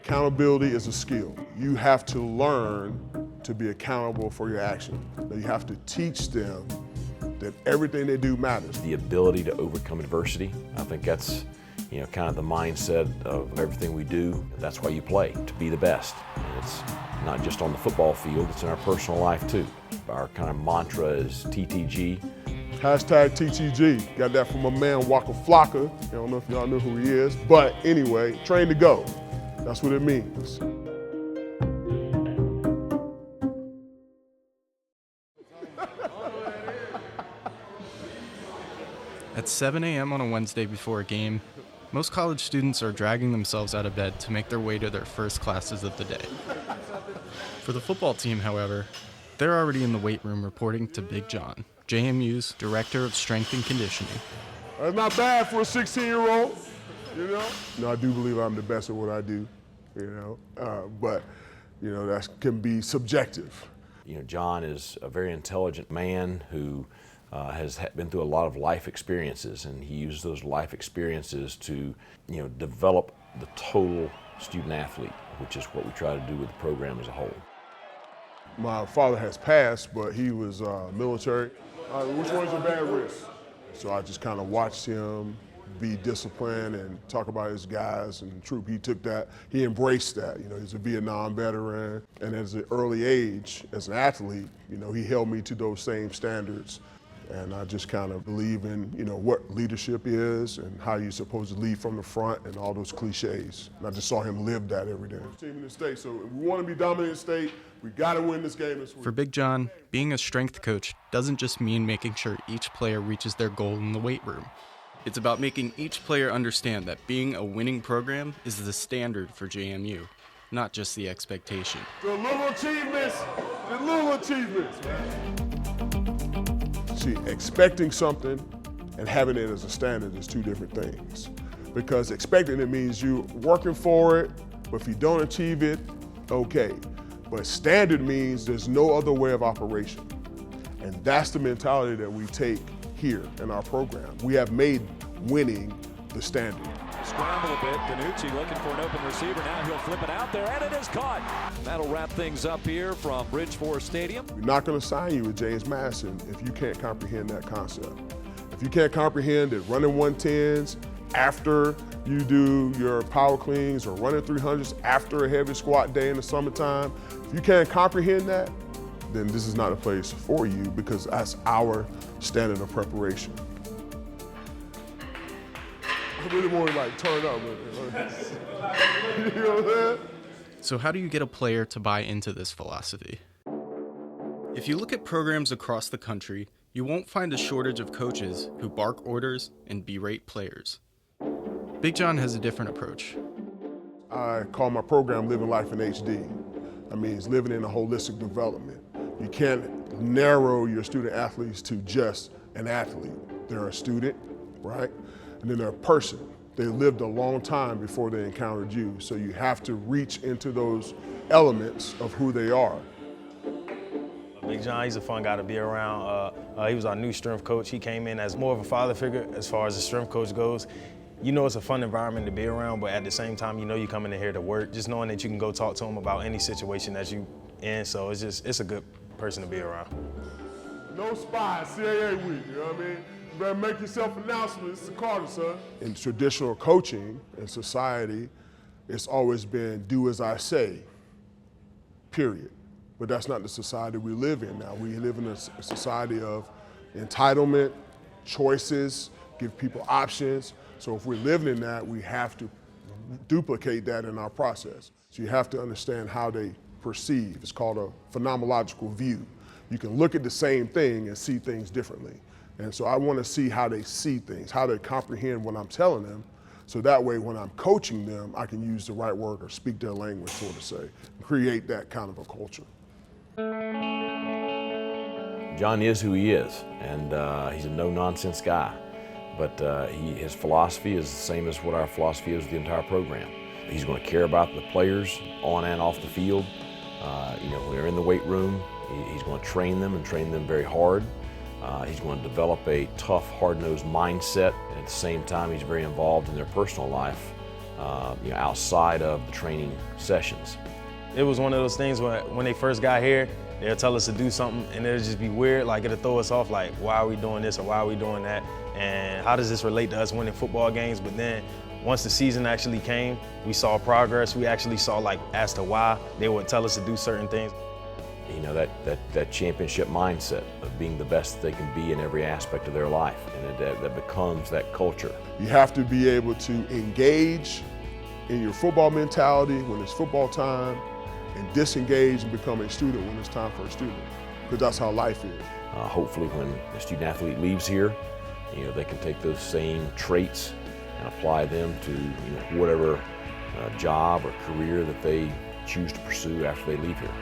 Accountability is a skill. You have to learn to be accountable for your actions. You have to teach them that everything they do matters. The ability to overcome adversity, I think that's kind of the mindset of everything we do. That's why you play, to be the best. And it's not just on the football field, it's in our personal life too. Our kind of mantra is TTG. Hashtag TTG. Got that from my man Waka Flocka. I don't know if y'all know who he is, but anyway, train to go. That's what it means. At 7 a.m. on a Wednesday before a game, most college students are dragging themselves out of bed to make their way to their first classes of the day. For the football team, however, they're already in the weight room reporting to Big John, JMU's Director of Strength and Conditioning. That's not bad for a 16-year-old, I do believe I'm the best at what I do, but that can be subjective. John is a very intelligent man who has been through a lot of life experiences, and he uses those life experiences to, develop the total student athlete, which is what we try to do with the program as a whole. My father has passed, but he was military. Which one's your bad wrist? So I just kind of watched him be disciplined and talk about his guys and the troop. He took that, he embraced that. He's a Vietnam veteran, and at an early age, as an athlete, he held me to those same standards. And I just kind of believe in, what leadership is and how you're supposed to lead from the front and all those cliches. And I just saw him live that every day. Team in the state, so if we want to be dominant in the state, we got to win this game this week. For Big John, being a strength coach doesn't just mean making sure each player reaches their goal in the weight room. It's about making each player understand that being a winning program is the standard for JMU, not just the expectation. The little achievements, man. See, expecting something and having it as a standard is two different things. Because expecting it means you're working for it, but if you don't achieve it, okay. But standard means there's no other way of operation. And that's the mentality that we take here in our program. We have made winning the standard. Scramble a bit, Danucci looking for an open receiver, now he'll flip it out there, and it is caught. That'll wrap things up here from Bridge Forest Stadium. We're not going to sign you with James Madison if you can't comprehend that concept. If you can't comprehend that running 110s after you do your power cleans or running 300s after a heavy squat day in the summertime, if you can't comprehend that, then this is not a place for you because that's our standard of preparation. I really want to turn up. You know what I'm saying? So how do you get a player to buy into this philosophy? If you look at programs across the country, you won't find a shortage of coaches who bark orders and berate players. Big John has a different approach. I call my program Living Life in HD. That means living in a holistic development. You can't narrow your student athletes to just an athlete. They're a student, right? And then they're a person. They lived a long time before they encountered you, so you have to reach into those elements of who they are. Big John, he's a fun guy to be around. He was our new strength coach. He came in as more of a father figure as far as the strength coach goes. It's a fun environment to be around, but at the same time, you're coming in here to work, just knowing that you can go talk to him about any situation that you in, so it's a good person to be around. No spies, CAA week, you know what I mean? You better make yourself announcements. It's the Carter, son. In traditional coaching in society, it's always been do as I say, period. But that's not the society we live in now. We live in a society of entitlement, choices, give people options. So if we're living in that, we have to duplicate that in our process. So you have to understand how they perceive. It's called a phenomenological view. You can look at the same thing and see things differently. And so I want to see how they see things, how they comprehend what I'm telling them, so that way when I'm coaching them, I can use the right word or speak their language, so to say, and create that kind of a culture. John is who he is, and he's a no-nonsense guy. But his philosophy is the same as what our philosophy is with the entire program. He's going to care about the players on and off the field. When they're in the weight room, he's going to train them and train them very hard. He's going to develop a tough, hard-nosed mindset. At the same time, he's very involved in their personal life outside of the training sessions. It was one of those things when they first got here, they'll tell us to do something and it'll just be weird, like it'll throw us off like, why are we doing this or why are we doing that? And how does this relate to us winning football games? But then once the season actually came, we saw progress. We actually saw like as to why they would tell us to do certain things. You know, that championship mindset of being the best they can be in every aspect of their life, and that becomes that culture. You have to be able to engage in your football mentality when it's football time, and disengage and become a student when it's time for a student, because that's how life is. Hopefully when the student athlete leaves here, they can take those same traits and apply them to whatever job or career that they choose to pursue after they leave here.